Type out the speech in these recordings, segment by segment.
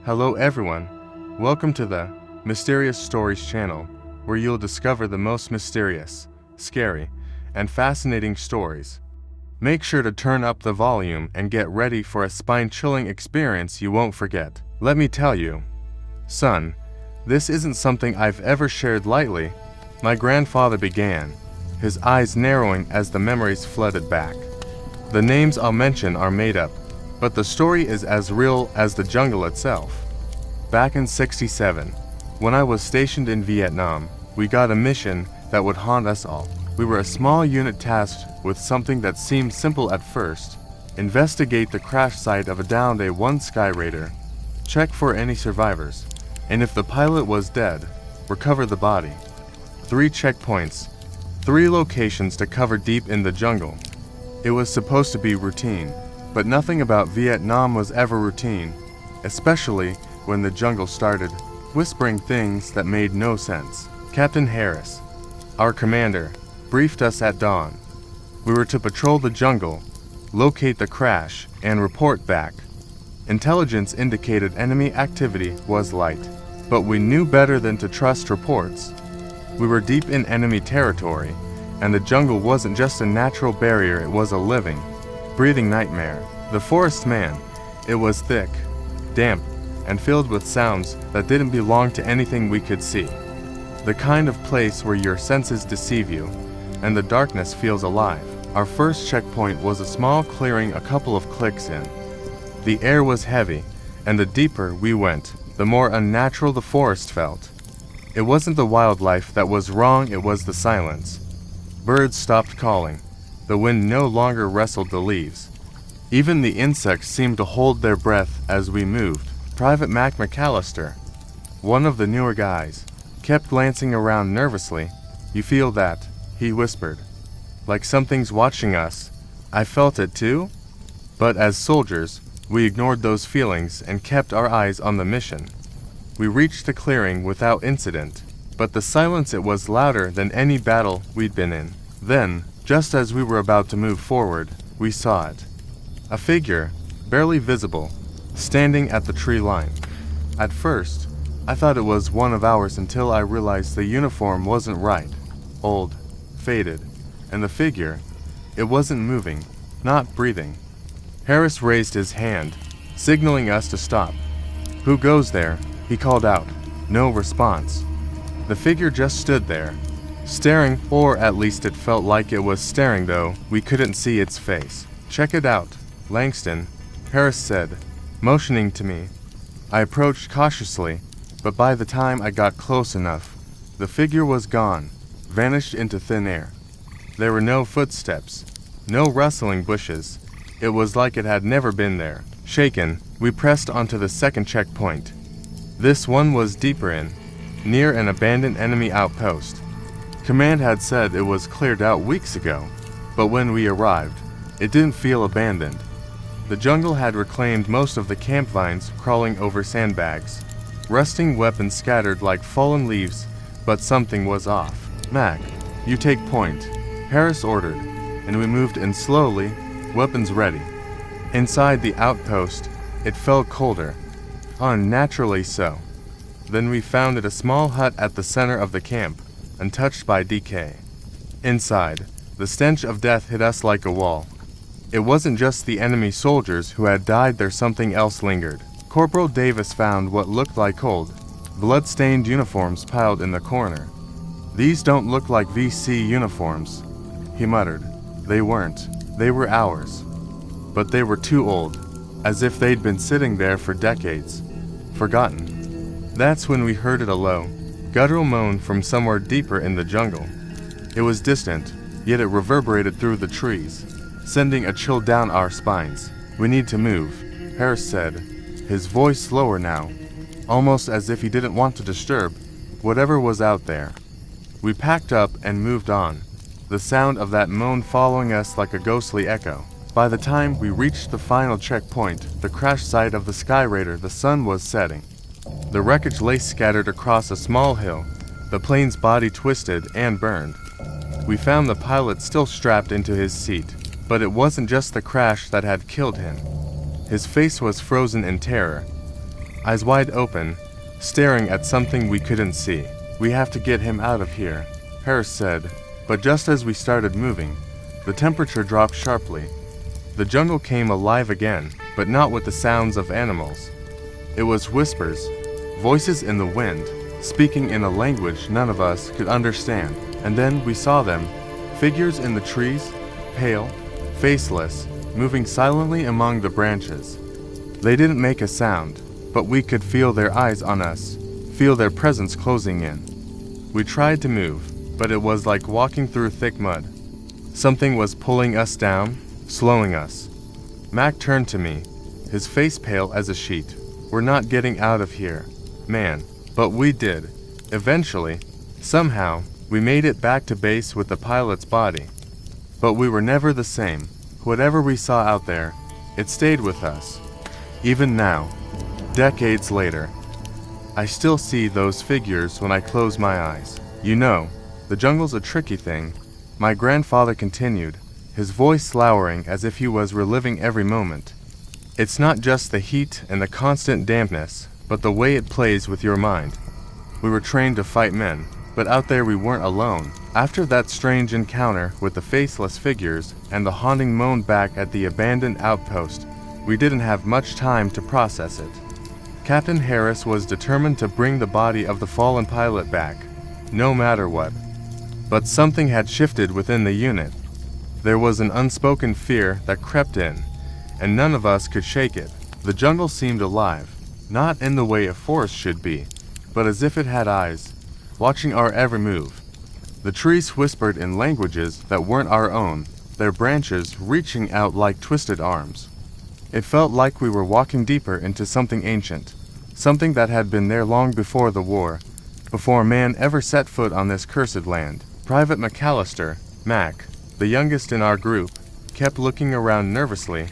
Hello everyone, welcome to the Mysterious Stories channel, where you'll discover the most mysterious, scary, and fascinating stories. Make sure to turn up the volume and get ready for a spine-chilling experience you won't forget. Let me tell you, son, this isn't something I've ever shared lightly. My grandfather began, his eyes narrowing as the memories flooded back. The names I'll mention are made up, but the story is as real as the jungle itself. Back in '67, when I was stationed in Vietnam, we got a mission that would haunt us all. We were a small unit tasked with something that seemed simple at first: investigate the crash site of a downed A-1 Skyraider, check for any survivors, and if the pilot was dead, recover the body. 3 checkpoints, 3 locations to cover deep in the jungle. It was supposed to be routine, but nothing about Vietnam was ever routine, especially when the jungle started whispering things that made no sense. Captain Harris, our commander, briefed us at dawn. We were to patrol the jungle, locate the crash, and report back. Intelligence indicated enemy activity was light, but we knew better than to trust reports. We were deep in enemy territory, and the jungle wasn't just a natural barrier, it was a living, breathing nightmare. The forest man, it was thick, damp, and filled with sounds that didn't belong to anything we could see. The kind of place where your senses deceive you, and the darkness feels alive. Our first checkpoint was a small clearing a couple of clicks in. The air was heavy, and the deeper we went, the more unnatural the forest felt. It wasn't the wildlife that was wrong, it was the silence. Birds stopped calling. The wind no longer rustled the leaves. Even the insects seemed to hold their breath as we moved. Private Mac McAllister, one of the newer guys, kept glancing around nervously. "You feel that?" he whispered. "Like something's watching us." I felt it too. But as soldiers, we ignored those feelings and kept our eyes on the mission. We reached the clearing without incident, but the silence, it was louder than any battle we'd been in. Then, just as we were about to move forward, we saw it. A figure, barely visible, standing at the tree line. At first, I thought it was one of ours until I realized the uniform wasn't right. Old, faded, and the figure, it wasn't moving, not breathing. Harris raised his hand, signaling us to stop. "Who goes there?" he called out. No response. The figure just stood there, staring, or at least it felt like it was staring, though we couldn't see its face. "Check it out, Langston," Harris said, motioning to me. I approached cautiously, but by the time I got close enough, the figure was gone, vanished into thin air. There were no footsteps, no rustling bushes. It was like it had never been there. Shaken, we pressed onto the second checkpoint. This one was deeper in, near an abandoned enemy outpost. Command had said it was cleared out weeks ago, but when we arrived, it didn't feel abandoned. The jungle had reclaimed most of the camp vines crawling over sandbags, rusting weapons scattered like fallen leaves, but something was off. "Mac, you take point," Harris ordered, and we moved in slowly, weapons ready. Inside the outpost, it felt colder, unnaturally so. Then we found it a small hut at the center of the camp, untouched by decay. Inside, the stench of death hit us like a wall. It wasn't just the enemy soldiers who had died there, something else lingered. Corporal Davis found what looked like old, blood-stained uniforms piled in the corner. "These don't look like VC uniforms," he muttered. "They weren't. They were ours. But they were too old, as if they'd been sitting there for decades, forgotten." That's when we heard a low, guttural moan from somewhere deeper in the jungle. It was distant, yet it reverberated through the trees, sending a chill down our spines. "We need to move," Harris said, his voice slower now, almost as if he didn't want to disturb whatever was out there. We packed up and moved on, the sound of that moan following us like a ghostly echo. By the time we reached the final checkpoint, the crash site of the Skyraider, the sun was setting. The wreckage lay scattered across a small hill, the plane's body twisted and burned. We found the pilot still strapped into his seat, but it wasn't just the crash that had killed him. His face was frozen in terror. eyes wide open, staring at something we couldn't see. "We have to get him out of here," Harris said, but just as we started moving, the temperature dropped sharply. The jungle came alive again, but not with the sounds of animals. It was whispers, voices in the wind, speaking in a language none of us could understand. And then we saw them, figures in the trees, pale, faceless, moving silently among the branches. They didn't make a sound, but we could feel their eyes on us, feel their presence closing in. We tried to move, but it was like walking through thick mud. Something was pulling us down, slowing us. Mac turned to me, his face pale as a sheet. "We're not getting out of here, man." But we did. Eventually, somehow, we made it back to base with the pilot's body. But we were never the same. Whatever we saw out there, it stayed with us. Even now, decades later, I still see those figures when I close my eyes. "You know, the jungle's a tricky thing," my grandfather continued, his voice lowering as if he was reliving every moment. "It's not just the heat and the constant dampness, but the way it plays with your mind. We were trained to fight men, but out there we weren't alone." After that strange encounter with the faceless figures and the haunting moan back at the abandoned outpost, we didn't have much time to process it. Captain Harris was determined to bring the body of the fallen pilot back, no matter what. But something had shifted within the unit. There was an unspoken fear that crept in, and none of us could shake it. The jungle seemed alive, not in the way a forest should be, but as if it had eyes, watching our every move. The trees whispered in languages that weren't our own, their branches reaching out like twisted arms. It felt like we were walking deeper into something ancient, something that had been there long before the war, before man ever set foot on this cursed land. Private McAllister, Mac, the youngest in our group, kept looking around nervously.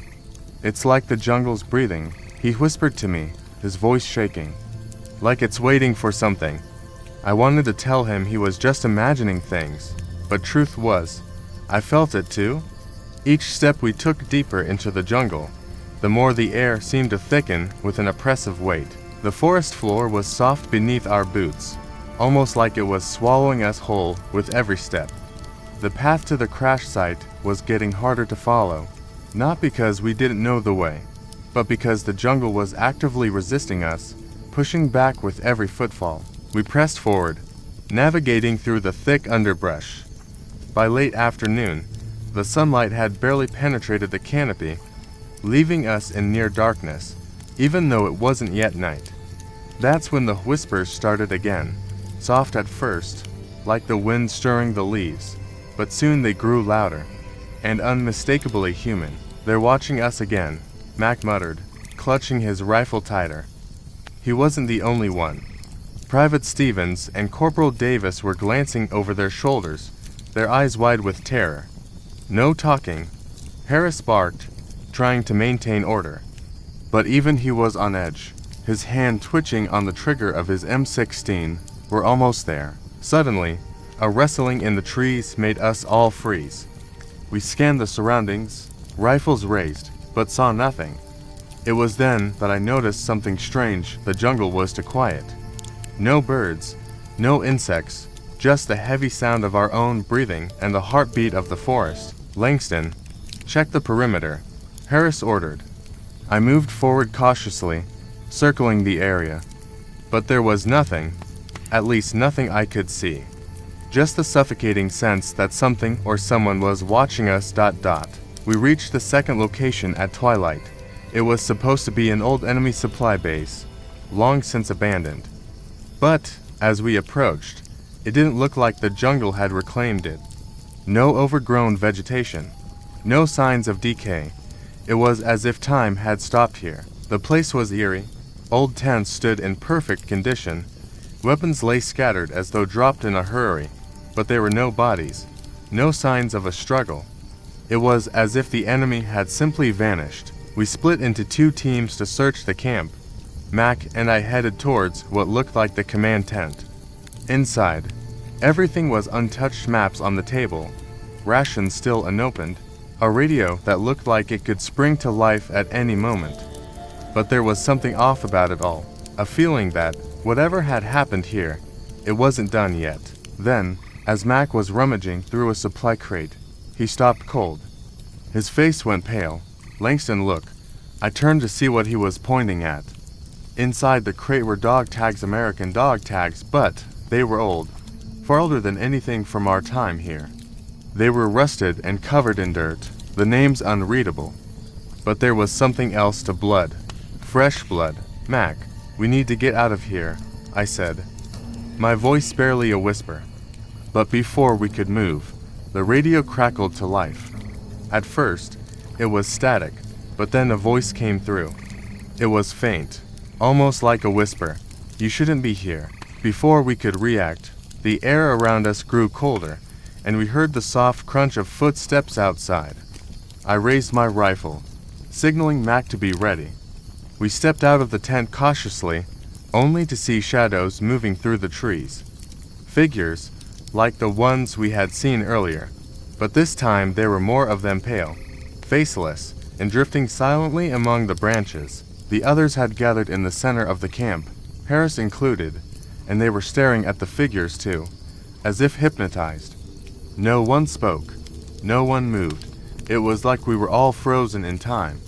"It's like the jungle's breathing," he whispered to me, his voice shaking. "Like it's waiting for something." I wanted to tell him he was just imagining things, but truth was, I felt it too. Each step we took deeper into the jungle, the more the air seemed to thicken with an oppressive weight. The forest floor was soft beneath our boots, almost like it was swallowing us whole with every step. The path to the crash site was getting harder to follow, not because we didn't know the way, but because the jungle was actively resisting us, pushing back with every footfall. We pressed forward, navigating through the thick underbrush. By late afternoon, the sunlight had barely penetrated the canopy, leaving us in near darkness, even though it wasn't yet night. That's when the whispers started again, soft at first, like the wind stirring the leaves, but soon they grew louder, and unmistakably human. "They're watching us again," Mac muttered, clutching his rifle tighter. He wasn't the only one. Private Stevens and Corporal Davis were glancing over their shoulders, their eyes wide with terror. "No talking," Harris barked, trying to maintain order. But even he was on edge, his hand twitching on the trigger of his M16. "We're almost there." Suddenly, a rustling in the trees made us all freeze. We scanned the surroundings, rifles raised, but saw nothing. It was then that I noticed something strange. The jungle was too quiet. No birds, no insects, just the heavy sound of our own breathing and the heartbeat of the forest. "Langston, check the perimeter," Harris ordered. I moved forward cautiously, circling the area. But there was nothing, at least nothing I could see. Just the suffocating sense that something or someone was watching us. We reached the second location at twilight. It was supposed to be an old enemy supply base, long since abandoned. But, as we approached, it didn't look like the jungle had reclaimed it. No overgrown vegetation, no signs of decay. It was as if time had stopped here. The place was eerie. Old tents stood in perfect condition. Weapons lay scattered as though dropped in a hurry, but there were no bodies, no signs of a struggle. It was as if the enemy had simply vanished. We split into two teams to search the camp. Mac and I headed towards what looked like the command tent. Inside, everything was untouched: maps on the table, rations still unopened, a radio that looked like it could spring to life at any moment. But there was something off about it all. a feeling that, whatever had happened here, it wasn't done yet. Then, as Mac was rummaging through a supply crate, he stopped cold. His face went pale. Langston, look. I turned to see what he was pointing at. Inside the crate were dog tags, American dog tags, but they were old, far older than anything from our time here. They were rusted and covered in dirt, the names unreadable. But there was something else to blood. Fresh blood. Mac, we need to get out of here, I said, my voice barely a whisper. But before we could move, the radio crackled to life. At first, it was static, but then a voice came through. It was faint, almost like a whisper. You shouldn't be here. Before we could react, the air around us grew colder, and we heard the soft crunch of footsteps outside. I raised my rifle, signaling Mac to be ready. We stepped out of the tent cautiously, only to see shadows moving through the trees. Figures, like the ones we had seen earlier, but this time there were more of them, pale, faceless, and drifting silently among the branches. The others had gathered in the center of the camp, Harris included, and they were staring at the figures too, as if hypnotized. No one spoke. No one moved. It was like we were all frozen in time.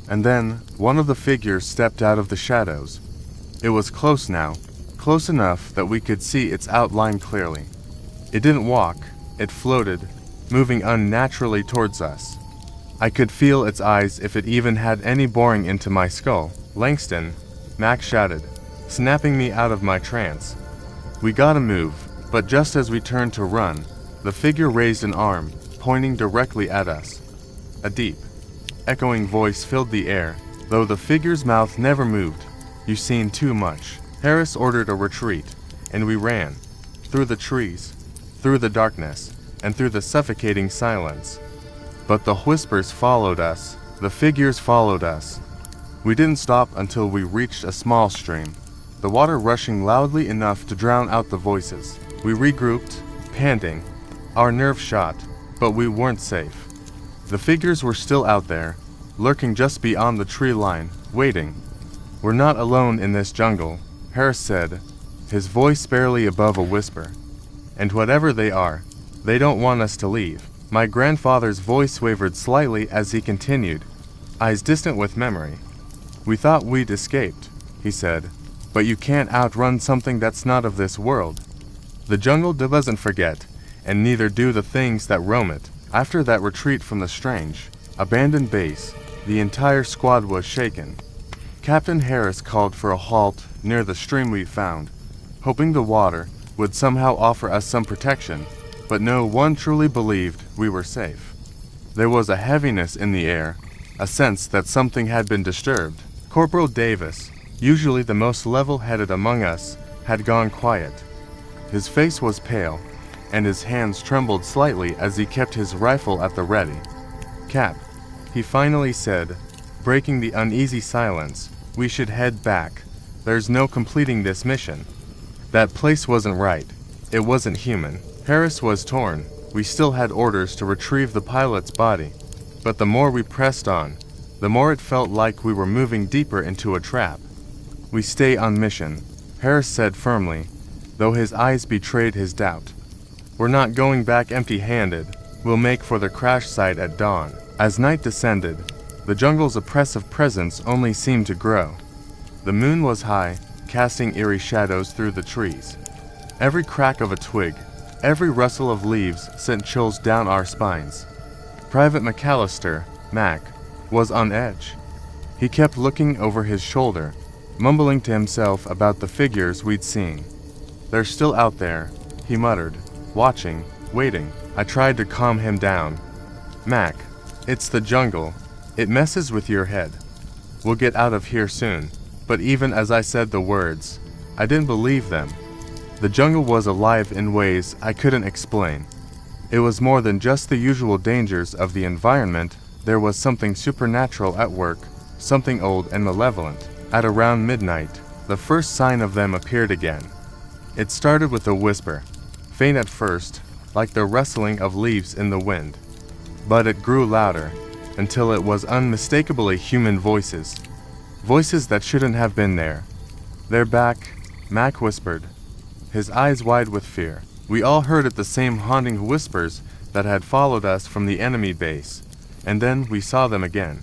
And then one of the figures stepped out of the shadows. It was close now, close enough that we could see its outline clearly. It didn't walk, it floated, moving unnaturally towards us. I could feel its eyes if it even had any boring into my skull. Langston, Mac shouted, snapping me out of my trance. We gotta move, but just as we turned to run, the figure raised an arm, pointing directly at us. A deep, echoing voice filled the air, though the figure's mouth never moved. You've seen too much. Harris ordered a retreat, and we ran, through the trees, through the darkness, and through the suffocating silence. But the whispers followed us, the figures followed us. We didn't stop until we reached a small stream, the water rushing loudly enough to drown out the voices. We regrouped, panting, our nerves shot, but we weren't safe. The figures were still out there, lurking just beyond the tree line, waiting. We're not alone in this jungle, Harris said, his voice barely above a whisper. And whatever they are, they don't want us to leave. My grandfather's voice wavered slightly as he continued, eyes distant with memory. We thought we'd escaped, he said, but you can't outrun something that's not of this world. The jungle doesn't forget, and neither do the things that roam it. After that retreat from the strange, abandoned base, the entire squad was shaken. Captain Harris called for a halt near the stream we found, hoping the water would somehow offer us some protection, but no one truly believed we were safe. There was a heaviness in the air, a sense that something had been disturbed. Corporal Davis, usually the most level-headed among us, had gone quiet. His face was pale, and his hands trembled slightly as he kept his rifle at the ready. Cap, he finally said, breaking the uneasy silence, we should head back. There's no completing this mission. That place wasn't right. It wasn't human. Harris was torn. We still had orders to retrieve the pilot's body. But the more we pressed on, the more it felt like we were moving deeper into a trap. We stay on mission, Harris said firmly, though his eyes betrayed his doubt. We're not going back empty-handed. We'll make for the crash site at dawn. As night descended, the jungle's oppressive presence only seemed to grow. The moon was high, casting eerie shadows through the trees. Every crack of a twig, every rustle of leaves sent chills down our spines. Private McAllister, Mac, was on edge. He kept looking over his shoulder, mumbling to himself about the figures we'd seen. They're still out there, he muttered, watching, waiting. I tried to calm him down. Mac, it's the jungle. It messes with your head. We'll get out of here soon. But even as I said the words, I didn't believe them. The jungle was alive in ways I couldn't explain. It was more than just the usual dangers of the environment. There was something supernatural at work, something old and malevolent. At around midnight, the first sign of them appeared again. It started with a whisper, faint at first, like the rustling of leaves in the wind. But it grew louder, until it was unmistakably human voices. Voices that shouldn't have been there. "They're back," Mac whispered, his eyes wide with fear. We all heard it, the same haunting whispers that had followed us from the enemy base, and then we saw them again.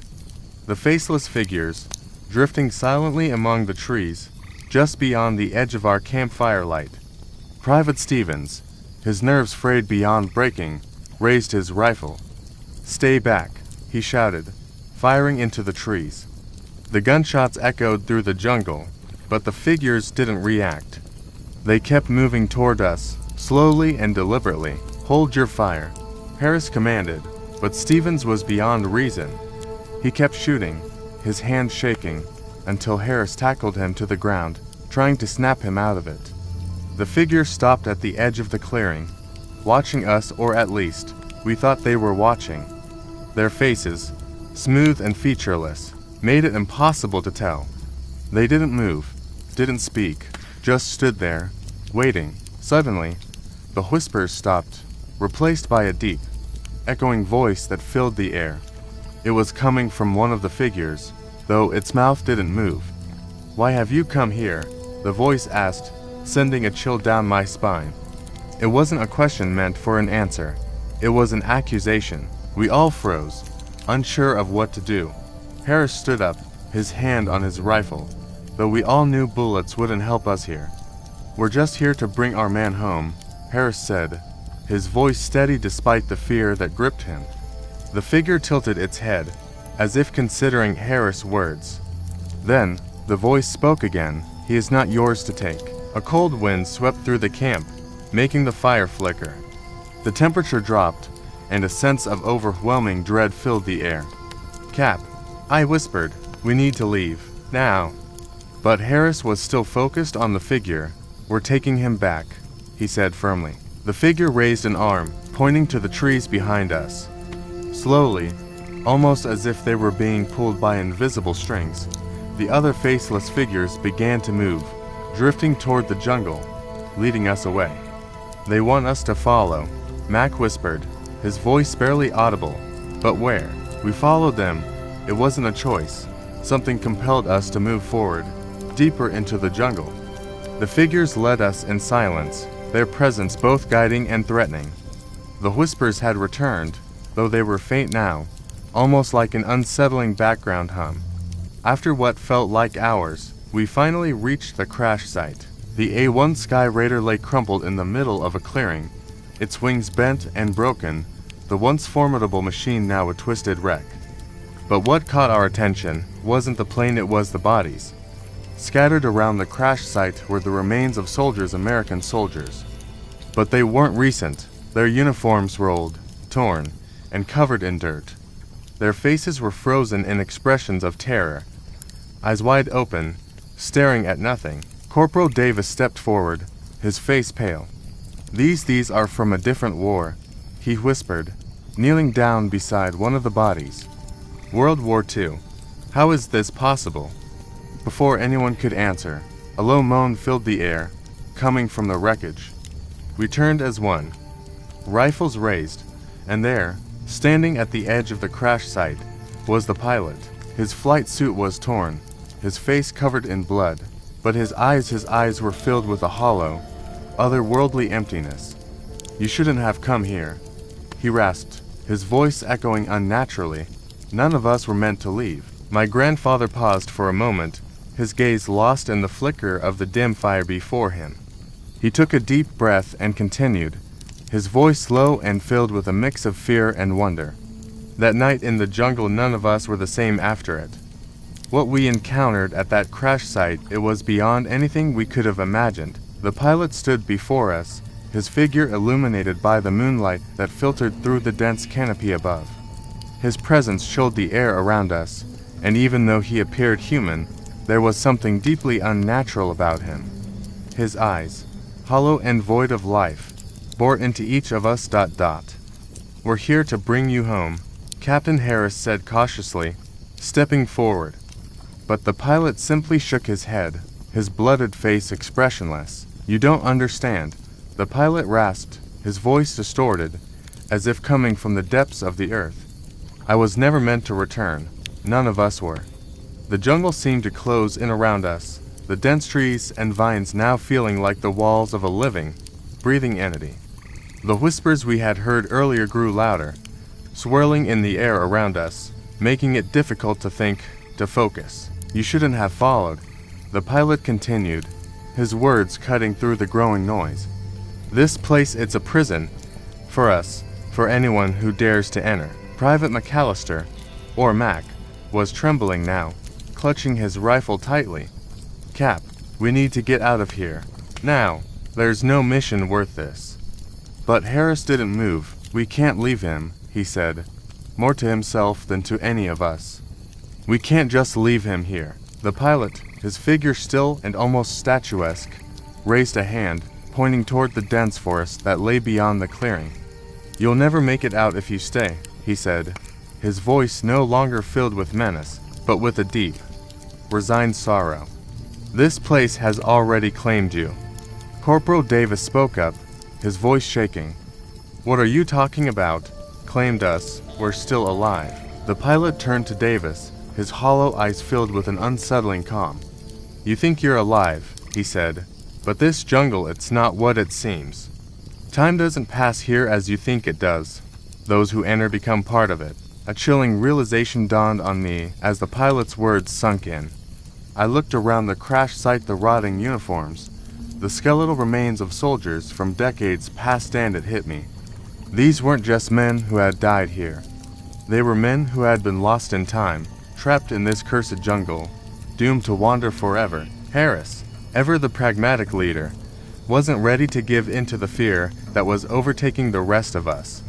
The faceless figures, drifting silently among the trees, just beyond the edge of our campfire light. Private Stevens, his nerves frayed beyond breaking, raised his rifle. "Stay back," he shouted, firing into the trees. The gunshots echoed through the jungle, but the figures didn't react. They kept moving toward us, slowly and deliberately. "Hold your fire," Harris commanded, but Stevens was beyond reason. He kept shooting, his hand shaking, until Harris tackled him to the ground, trying to snap him out of it. The figures stopped at the edge of the clearing, watching us, or at least, we thought they were watching. Their faces, smooth and featureless, made it impossible to tell. They didn't move, didn't speak, just stood there, waiting. Suddenly, the whispers stopped, replaced by a deep, echoing voice that filled the air. It was coming from one of the figures, though its mouth didn't move. "Why have you come here?" the voice asked, sending a chill down my spine. It wasn't a question meant for an answer. It was an accusation. We all froze, unsure of what to do. Harris stood up, his hand on his rifle, though we all knew bullets wouldn't help us here. "We're just here to bring our man home," Harris said, his voice steady despite the fear that gripped him. The figure tilted its head, as if considering Harris' words. Then, the voice spoke again. "He is not yours to take." A cold wind swept through the camp, making the fire flicker. The temperature dropped, and a sense of overwhelming dread filled the air. "Cap," I whispered, "we need to leave, now." But Harris was still focused on the figure. "We're taking him back," he said firmly. The figure raised an arm, pointing to the trees behind us. Slowly, almost as if they were being pulled by invisible strings, the other faceless figures began to move, drifting toward the jungle, leading us away. "They want us to follow," Mac whispered, his voice barely audible. "But where?" We followed them. It wasn't a choice. Something compelled us to move forward, deeper into the jungle. The figures led us in silence, their presence both guiding and threatening. The whispers had returned, though they were faint now, almost like an unsettling background hum. After what felt like hours, we finally reached the crash site. The A-1 Skyraider lay crumpled in the middle of a clearing, its wings bent and broken, the once formidable machine now a twisted wreck. But what caught our attention wasn't the plane, it was the bodies. Scattered around the crash site were the remains of soldiers, American soldiers. But they weren't recent. Their uniforms rolled, torn, and covered in dirt. Their faces were frozen in expressions of terror, eyes wide open, staring at nothing. Corporal Davis stepped forward, his face pale. These are from a different war," he whispered, kneeling down beside one of the bodies. "World War II. How is this possible?" Before anyone could answer, a low moan filled the air, coming from the wreckage. We turned as one, rifles raised, and there, standing at the edge of the crash site, was the pilot. His flight suit was torn, his face covered in blood, but his eyes were filled with a hollow, otherworldly emptiness. "You shouldn't have come here," he rasped, his voice echoing unnaturally. "None of us were meant to leave." My grandfather paused for a moment, his gaze lost in the flicker of the dim fire before him. He took a deep breath and continued, his voice low and filled with a mix of fear and wonder. "That night in the jungle, none of us were the same after it. What we encountered at that crash site, it was beyond anything we could have imagined." The pilot stood before us, his figure illuminated by the moonlight that filtered through the dense canopy above. His presence chilled the air around us, and even though he appeared human, there was something deeply unnatural about him. His eyes, hollow and void of life, bored into each of us. "We're here to bring you home," Captain Harris said cautiously, stepping forward. But the pilot simply shook his head, his blooded face expressionless. "You don't understand," the pilot rasped, his voice distorted, as if coming from the depths of the earth. "I was never meant to return. None of us were." The jungle seemed to close in around us, the dense trees and vines now feeling like the walls of a living, breathing entity. The whispers we had heard earlier grew louder, swirling in the air around us, making it difficult to think, to focus. "You shouldn't have followed," the pilot continued, his words cutting through the growing noise. "This place, it's a prison. For us, for anyone who dares to enter." Private McAllister, or Mac, was trembling now, clutching his rifle tightly. "Cap, we need to get out of here. Now. There's no mission worth this." But Harris didn't move. "We can't leave him," he said, more to himself than to any of us. "We can't just leave him here." The pilot, his figure still and almost statuesque, raised a hand, pointing toward the dense forest that lay beyond the clearing. "You'll never make it out if you stay," he said, his voice no longer filled with menace, but with a deep, resigned sorrow. "This place has already claimed you." Corporal Davis spoke up, his voice shaking. "What are you talking about? Claimed us, we're still alive." The pilot turned to Davis, his hollow eyes filled with an unsettling calm. "You think you're alive," he said, "but this jungle, it's not what it seems. Time doesn't pass here as you think it does. Those who enter become part of it." A chilling realization dawned on me as the pilot's words sunk in. I looked around the crash site, the rotting uniforms, the skeletal remains of soldiers from decades past, and it hit me. These weren't just men who had died here. They were men who had been lost in time, trapped in this cursed jungle, doomed to wander forever. Harris, ever the pragmatic leader, wasn't ready to give in to the fear that was overtaking the rest of us.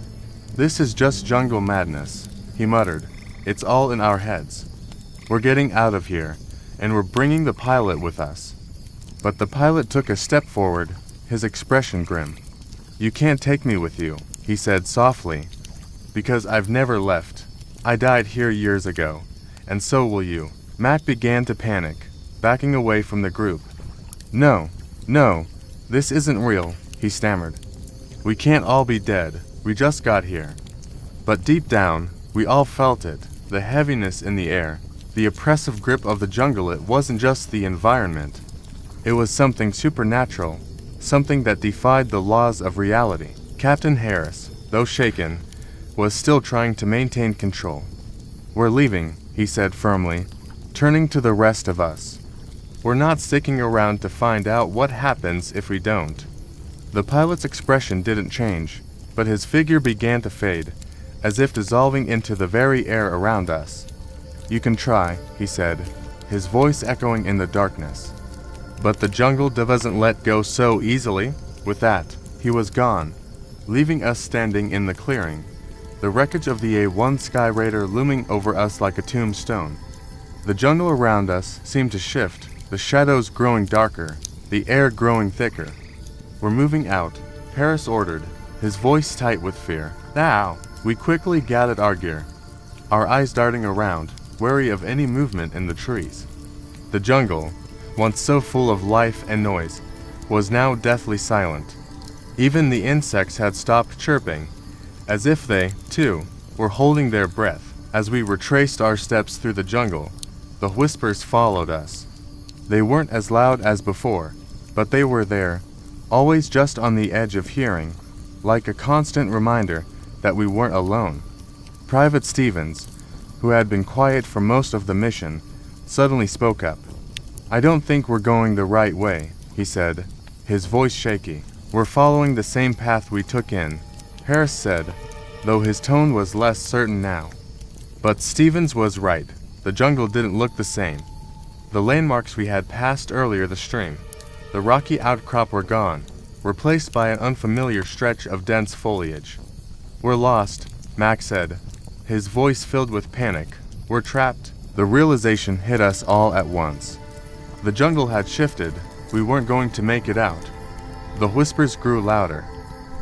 "This is just jungle madness," he muttered. "It's all in our heads. We're getting out of here, and we're bringing the pilot with us." But the pilot took a step forward, his expression grim. "You can't take me with you," he said softly, "because I've never left. I died here years ago, and so will you." Matt began to panic, backing away from the group. No, this isn't real," he stammered. "We can't all be dead. We just got here." But deep down, we all felt it, the heaviness in the air, the oppressive grip of the jungle. It wasn't just the environment. It was something supernatural, something that defied the laws of reality. Captain Harris, though shaken, was still trying to maintain control. "We're leaving," he said firmly, turning to the rest of us. "We're not sticking around to find out what happens if we don't." The pilot's expression didn't change, but his figure began to fade, as if dissolving into the very air around us. "You can try," he said, his voice echoing in the darkness. "But the jungle doesn't let go so easily." With that, he was gone, leaving us standing in the clearing, the wreckage of the A-1 Skyraider looming over us like a tombstone. The jungle around us seemed to shift, the shadows growing darker, the air growing thicker. "We're moving out," Harris ordered, his voice tight with fear. "Now!" We quickly gathered our gear, our eyes darting around, wary of any movement in the trees. The jungle, once so full of life and noise, was now deathly silent. Even the insects had stopped chirping, as if they, too, were holding their breath. As we retraced our steps through the jungle, the whispers followed us. They weren't as loud as before, but they were there, always just on the edge of hearing, like a constant reminder that we weren't alone. Private Stevens, who had been quiet for most of the mission, suddenly spoke up. "I don't think we're going the right way," he said, his voice shaky. "We're following the same path we took in," Harris said, though his tone was less certain now. But Stevens was right. The jungle didn't look the same. The landmarks we had passed earlier, the stream, the rocky outcrop, were gone, replaced by an unfamiliar stretch of dense foliage. "We're lost," Mac said, his voice filled with panic. "We're trapped." The realization hit us all at once. The jungle had shifted. We weren't going to make it out. The whispers grew louder,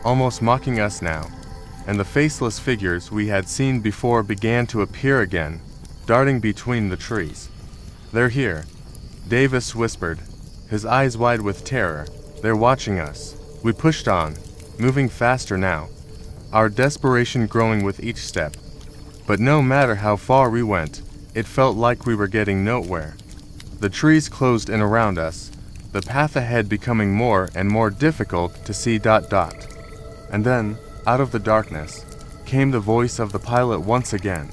almost mocking us now, and the faceless figures we had seen before began to appear again, darting between the trees. "They're here," Davis whispered, his eyes wide with terror. "They're watching us." We pushed on, moving faster now, our desperation growing with each step. But no matter how far we went, it felt like we were getting nowhere. The trees closed in around us, the path ahead becoming more and more difficult to see. And then, out of the darkness, came the voice of the pilot once again.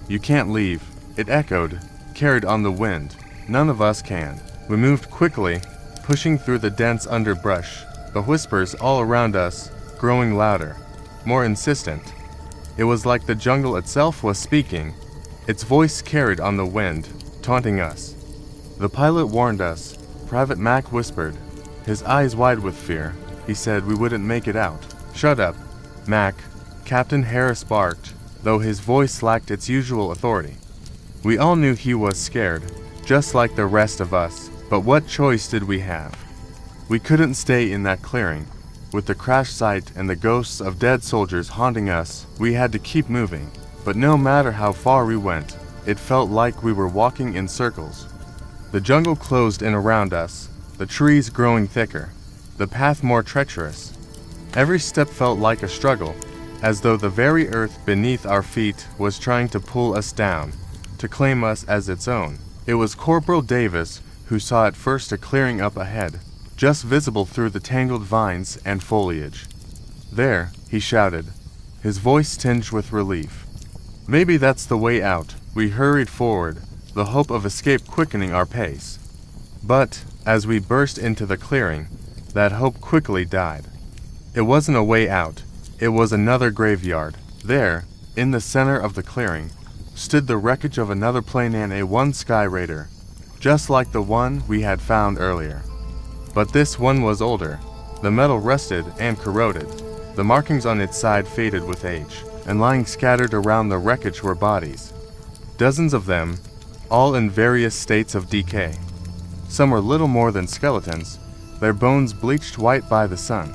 "You can't leave," it echoed, carried on the wind. "None of us can." We moved quickly, pushing through the dense underbrush, the whispers all around us growing louder, more insistent. It was like the jungle itself was speaking. Its voice carried on the wind, taunting us. The pilot warned us, Private Mac whispered, his eyes wide with fear. He said we wouldn't make it out. "Shut up, Mac," Captain Harris barked, though his voice lacked its usual authority. We all knew he was scared, just like the rest of us, but what choice did we have? We couldn't stay in that clearing. With the crash site and the ghosts of dead soldiers haunting us, we had to keep moving. But no matter how far we went, it felt like we were walking in circles. The jungle closed in around us, the trees growing thicker, the path more treacherous. Every step felt like a struggle, as though the very earth beneath our feet was trying to pull us down, to claim us as its own. It was Corporal Davis who saw at first a clearing up ahead, just visible through the tangled vines and foliage. "There," he shouted, his voice tinged with relief. "Maybe that's the way out." We hurried forward, the hope of escape quickening our pace. But, as we burst into the clearing, that hope quickly died. It wasn't a way out, it was another graveyard. There, in the center of the clearing, stood the wreckage of another plane, an A-1 Skyraider, just like the one we had found earlier. But this one was older. The metal rusted and corroded. The markings on its side faded with age, and lying scattered around the wreckage were bodies. Dozens of them, all in various states of decay. Some were little more than skeletons, their bones bleached white by the sun.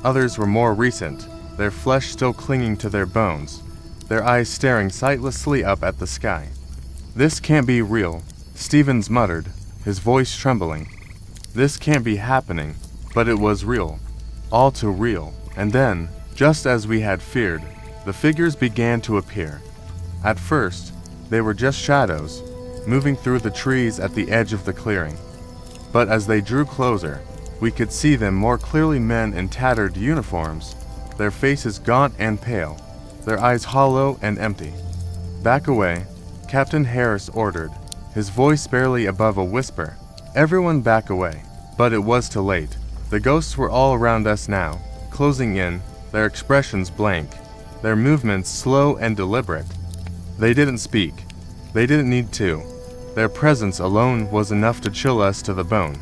Others were more recent, their flesh still clinging to their bones, their eyes staring sightlessly up at the sky. "This can't be real," Stevens muttered, his voice trembling. "This can't be happening," but it was real, all too real. And then, just as we had feared, the figures began to appear. At first, they were just shadows, moving through the trees at the edge of the clearing. But as they drew closer, we could see them more clearly, men in tattered uniforms, their faces gaunt and pale, their eyes hollow and empty. "Back away," Captain Harris ordered, his voice barely above a whisper. Everyone back away. But it was too late. The ghosts were all around us now, closing in, their expressions blank, their movements slow and deliberate. They didn't speak. They didn't need to. Their presence alone was enough to chill us to the bone.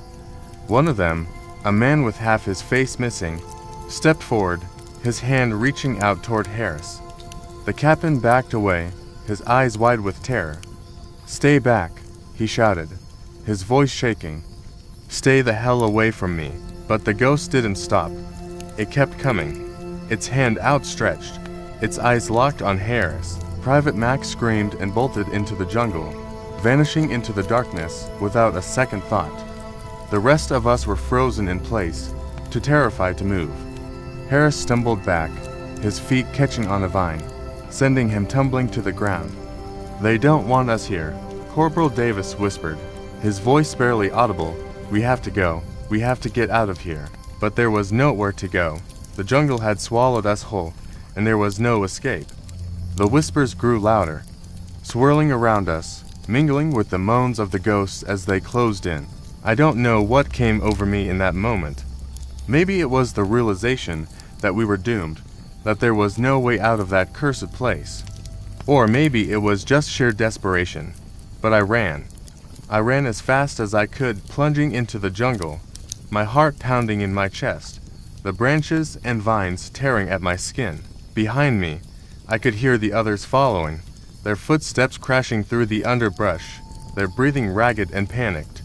One of them, a man with half his face missing, stepped forward, his hand reaching out toward Harris. The captain backed away, his eyes wide with terror. "Stay back," he shouted, his voice shaking. "Stay the hell away from me." But the ghost didn't stop. It kept coming, its hand outstretched, its eyes locked on Harris. Private Mac screamed and bolted into the jungle, vanishing into the darkness without a second thought. The rest of us were frozen in place, too terrified to move. Harris stumbled back, his feet catching on a vine, sending him tumbling to the ground. "They don't want us here," Corporal Davis whispered, his voice barely audible. "We have to go. We have to get out of here." But there was nowhere to go. The jungle had swallowed us whole, and there was no escape. The whispers grew louder, swirling around us, mingling with the moans of the ghosts as they closed in. I don't know what came over me in that moment. Maybe it was the realization that we were doomed, that there was no way out of that cursed place. Or maybe it was just sheer desperation. But I ran. I ran as fast as I could, plunging into the jungle, my heart pounding in my chest, the branches and vines tearing at my skin. Behind me, I could hear the others following, their footsteps crashing through the underbrush, their breathing ragged and panicked.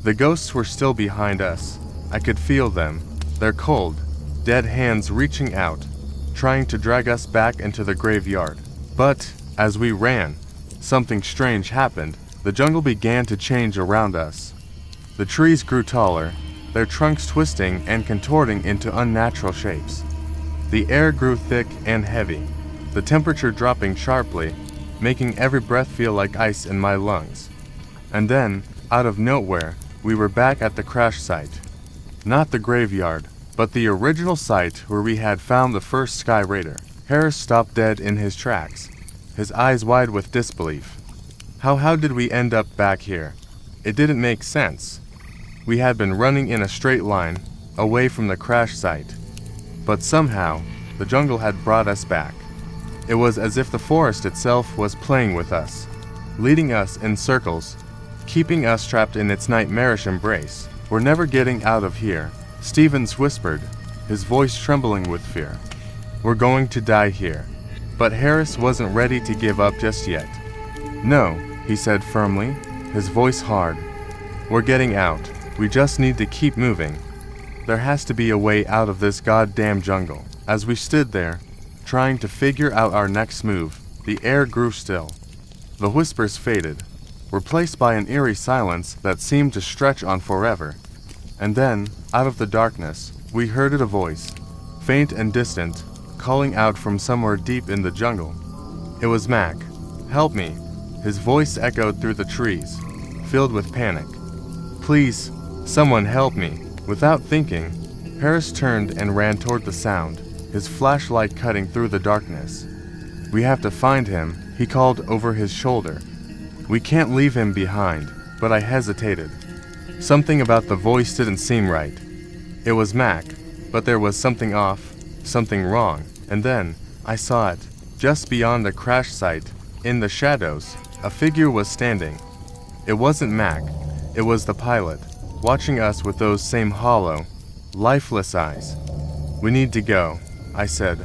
The ghosts were still behind us. I could feel them, their cold, dead hands reaching out, trying to drag us back into the graveyard. But, as we ran, something strange happened. The jungle began to change around us. The trees grew taller, their trunks twisting and contorting into unnatural shapes. The air grew thick and heavy, the temperature dropping sharply, making every breath feel like ice in my lungs. And then, Out of nowhere, we were back at the crash site. Not the graveyard, but the original site where we had found the first Skyraider. Harris stopped dead in his tracks, his eyes wide with disbelief. How did we end up back here? It didn't make sense. We had been running in a straight line, away from the crash site. But somehow, the jungle had brought us back. It was as if the forest itself was playing with us, leading us in circles, keeping us trapped in its nightmarish embrace. We're never getting out of here, Stevens whispered, his voice trembling with fear. We're going to die here. But Harris wasn't ready to give up just yet. No, he said firmly, his voice hard. We're getting out. We just need to keep moving. There has to be a way out of this goddamn jungle. As we stood there, trying to figure out our next move, the air grew still. The whispers faded, replaced by an eerie silence that seemed to stretch on forever. And then, out of the darkness, we heard a voice, faint and distant, calling out from somewhere deep in the jungle. It was Mac. Help me. His voice echoed through the trees, filled with panic. Please, someone help me. Without thinking, Harris turned and ran toward the sound, his flashlight cutting through the darkness. We have to find him, he called over his shoulder. We can't leave him behind, but I hesitated. Something about the voice didn't seem right. It was Mac, but there was something off, something wrong. And then, I saw it, just beyond the crash site, in the shadows, a figure was standing. It wasn't Mac, it was the pilot, watching us with those same hollow, lifeless eyes. We need to go, I said,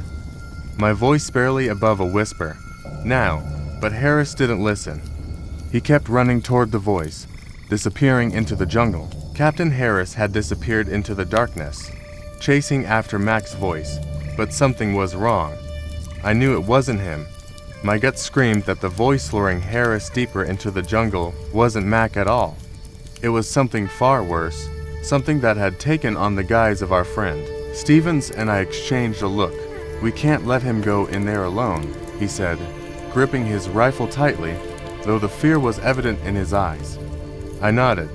my voice barely above a whisper. Now, but Harris didn't listen. He kept running toward the voice, disappearing into the jungle. Captain Harris had disappeared into the darkness, chasing after Mac's voice, but something was wrong. I knew it wasn't him. My gut screamed that the voice luring Harris deeper into the jungle wasn't Mac at all. It was something far worse, something that had taken on the guise of our friend. Stevens and I exchanged a look. We can't let him go in there alone, he said, gripping his rifle tightly, though the fear was evident in his eyes. I nodded,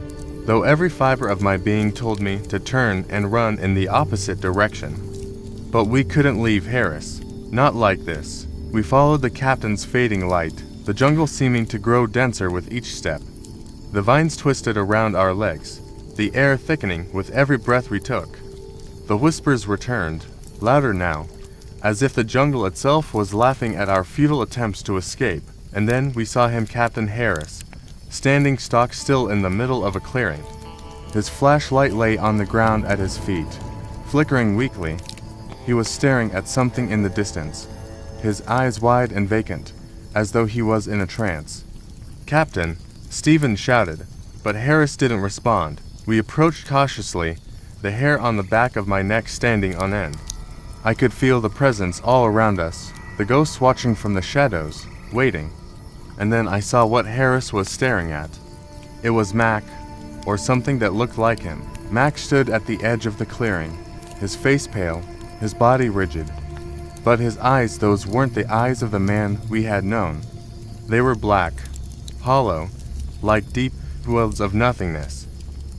though every fiber of my being told me to turn and run in the opposite direction. But we couldn't leave Harris, not like this. We followed the captain's fading light, the jungle seeming to grow denser with each step. The vines twisted around our legs, the air thickening with every breath we took. The whispers returned, louder now, as if the jungle itself was laughing at our futile attempts to escape. And then we saw him, Captain Harris, standing stock still in the middle of a clearing. His flashlight lay on the ground at his feet, flickering weakly. He was staring at something in the distance, his eyes wide and vacant, as though he was in a trance. Captain, Stevens shouted, but Harris didn't respond. We approached cautiously, the hair on the back of my neck standing on end. I could feel the presence all around us, the ghosts watching from the shadows, waiting. And then I saw what Harris was staring at. It was Mac, or something that looked like him. Mac stood at the edge of the clearing, his face pale, his body rigid. But his eyes, those weren't the eyes of the man we had known. They were black, hollow, like deep wells of nothingness.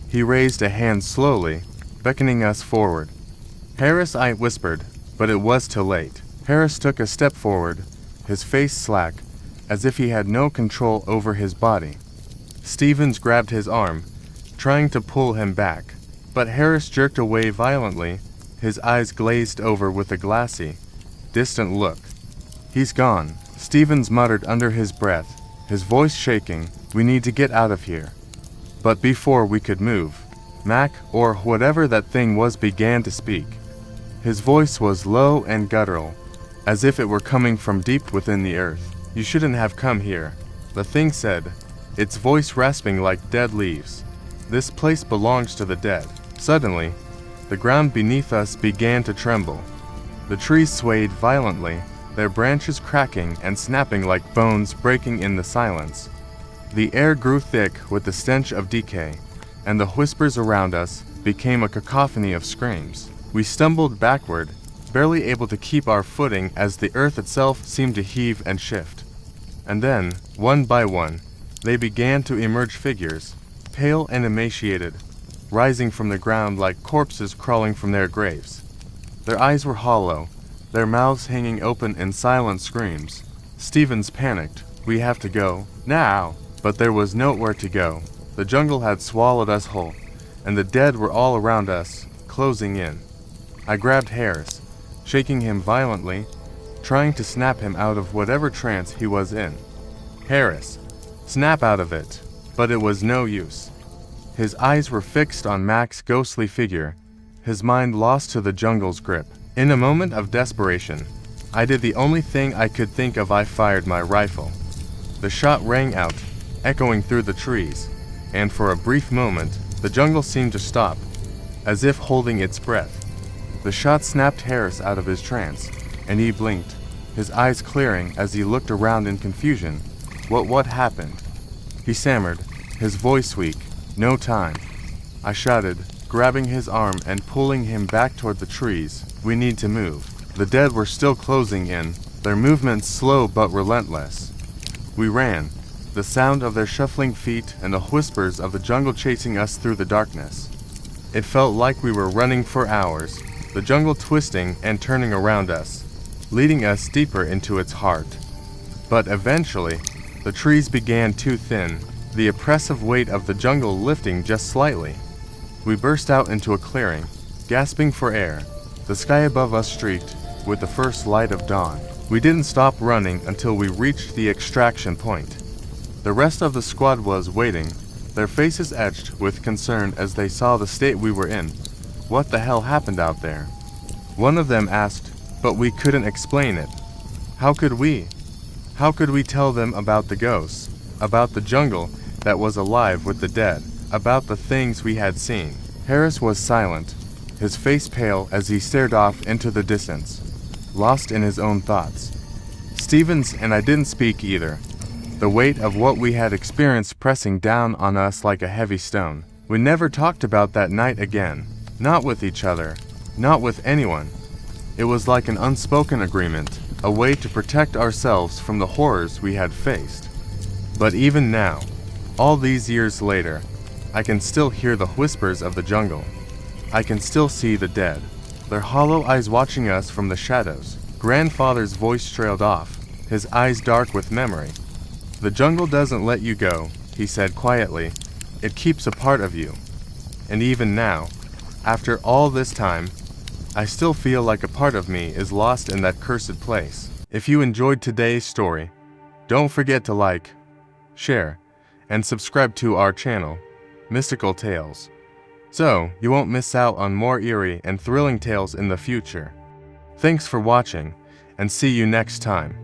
He raised a hand slowly, beckoning us forward. Harris, I whispered, but it was too late. Harris took a step forward, his face slack, as if he had no control over his body. Stevens grabbed his arm, trying to pull him back, but Harris jerked away violently, his eyes glazed over with a glassy, distant look. He's gone, Stevens muttered under his breath, his voice shaking. We need to get out of here. But before we could move, Mac, or whatever that thing was, began to speak. His voice was low and guttural, as if it were coming from deep within the earth. You shouldn't have come here, the thing said, its voice rasping like dead leaves. This place belongs to the dead. Suddenly, the ground beneath us began to tremble. The trees swayed violently, their branches cracking and snapping like bones breaking in the silence. The air grew thick with the stench of decay, and the whispers around us became a cacophony of screams. We stumbled backward, barely able to keep our footing as the earth itself seemed to heave and shift. And then, one by one, they began to emerge figures, pale and emaciated, rising from the ground like corpses crawling from their graves. Their eyes were hollow, their mouths hanging open in silent screams. Stevens panicked. "We have to go, now!" But there was nowhere to go. The jungle had swallowed us whole, and the dead were all around us, closing in. I grabbed Harris, shaking him violently, trying to snap him out of whatever trance he was in. "Harris, snap out of it!" But it was no use. His eyes were fixed on Mac's ghostly figure, his mind lost to the jungle's grip. In a moment of desperation, I did the only thing I could think of. I fired my rifle. The shot rang out, echoing through the trees, and for a brief moment, the jungle seemed to stop, as if holding its breath. The shot snapped Harris out of his trance, and he blinked, his eyes clearing as he looked around in confusion. What happened?" He stammered, his voice weak. "No time," I shouted, grabbing his arm and pulling him back toward the trees. "We need to move." The dead were still closing in, their movements slow but relentless. We ran, the sound of their shuffling feet and the whispers of the jungle chasing us through the darkness. It felt like we were running for hours, the jungle twisting and turning around us, leading us deeper into its heart. But eventually, the trees began to thin, the oppressive weight of the jungle lifting just slightly. We burst out into a clearing, gasping for air, the sky above us streaked with the first light of dawn. We didn't stop running until we reached the extraction point. The rest of the squad was waiting, their faces etched with concern as they saw the state we were in. "What the hell happened out there?" one of them asked, but we couldn't explain it. How could we? How could we tell them about the ghosts, about the jungle that was alive with the dead, about the things we had seen? Harris was silent, his face pale as he stared off into the distance, lost in his own thoughts. Stevens and I didn't speak either, the weight of what we had experienced pressing down on us like a heavy stone. We never talked about that night again, not with each other, not with anyone. It was like an unspoken agreement, a way to protect ourselves from the horrors we had faced. But even now, all these years later, I can still hear the whispers of the jungle. I can still see the dead, their hollow eyes watching us from the shadows. Grandfather's voice trailed off, his eyes dark with memory. "The jungle doesn't let you go," he said quietly. "It keeps a part of you." And even now, after all this time, I still feel like a part of me is lost in that cursed place. If you enjoyed today's story, don't forget to like, share, and subscribe to our channel, Mystical Tales, so you won't miss out on more eerie and thrilling tales in the future. Thanks for watching, and see you next time.